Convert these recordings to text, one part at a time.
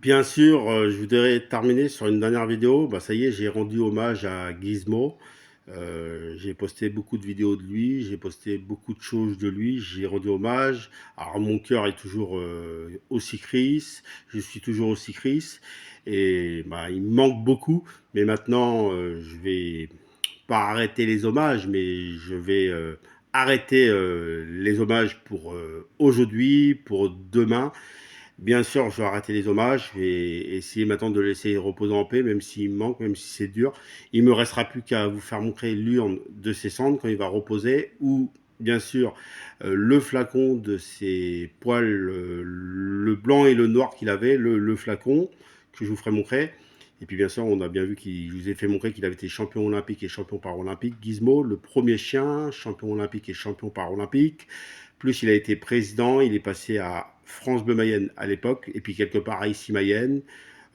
Bien sûr, je voudrais terminer sur une dernière vidéo. Bah, ça y est, j'ai rendu hommage à Gizmo. J'ai posté beaucoup de vidéos de lui, j'ai posté beaucoup de choses de lui, j'ai rendu hommage. Alors mon cœur est toujours aussi Chris, je suis toujours aussi Chris. Et bah, il me manque beaucoup, mais maintenant je vais pas arrêter les hommages, mais je vais arrêter les hommages pour aujourd'hui, pour demain. Bien sûr, je vais arrêter les hommages. Je vais essayer maintenant de le laisser reposer en paix, même s'il me manque, même si c'est dur. Il me restera plus qu'à vous faire montrer l'urne de ses cendres quand il va reposer, ou bien sûr le flacon de ses poils, le blanc et le noir qu'il avait, le flacon que je vous ferai montrer. Et puis bien sûr, on a bien vu qu'il, je vous ai fait montrer qu'il avait été champion olympique et champion paralympique. Gizmo, le premier chien, champion olympique et champion paralympique. Plus il a été président, il est passé à France Bleu Mayenne à l'époque, et puis quelque part à ici Mayenne.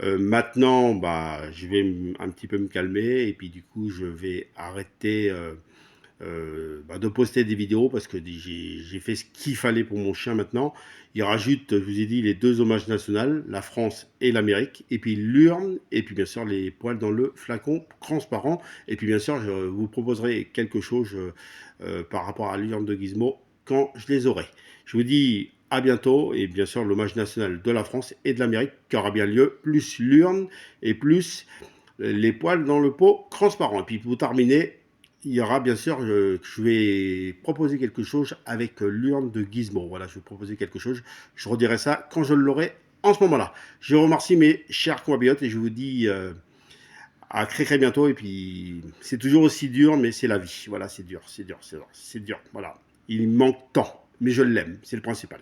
Maintenant, bah, je vais un petit peu me calmer, et puis du coup, je vais arrêter bah, de poster des vidéos parce que j'ai fait ce qu'il fallait pour mon chien maintenant. Il rajoute, je vous ai dit, les deux hommages nationaux, la France et l'Amérique, et puis l'urne, et puis bien sûr les poils dans le flacon transparent. Et puis bien sûr, je vous proposerai quelque chose par rapport à l'urne de Gizmo quand je les aurai. Je vous dis à bientôt, et bien sûr l'hommage national de la France et de l'Amérique qui aura bien lieu, plus l'urne et plus les poils dans le pot transparent. Et puis pour terminer, il y aura bien sûr, je vais proposer quelque chose avec l'urne de Gizmo. Voilà, je vais proposer quelque chose. Je redirai ça quand je l'aurai en ce moment-là. Je remercie mes chers compatriotes et je vous dis à très très bientôt. Et puis, c'est toujours aussi dur, mais c'est la vie. Voilà, c'est dur, c'est dur, c'est dur, c'est dur. Voilà, il manque tant, mais je l'aime, c'est le principal.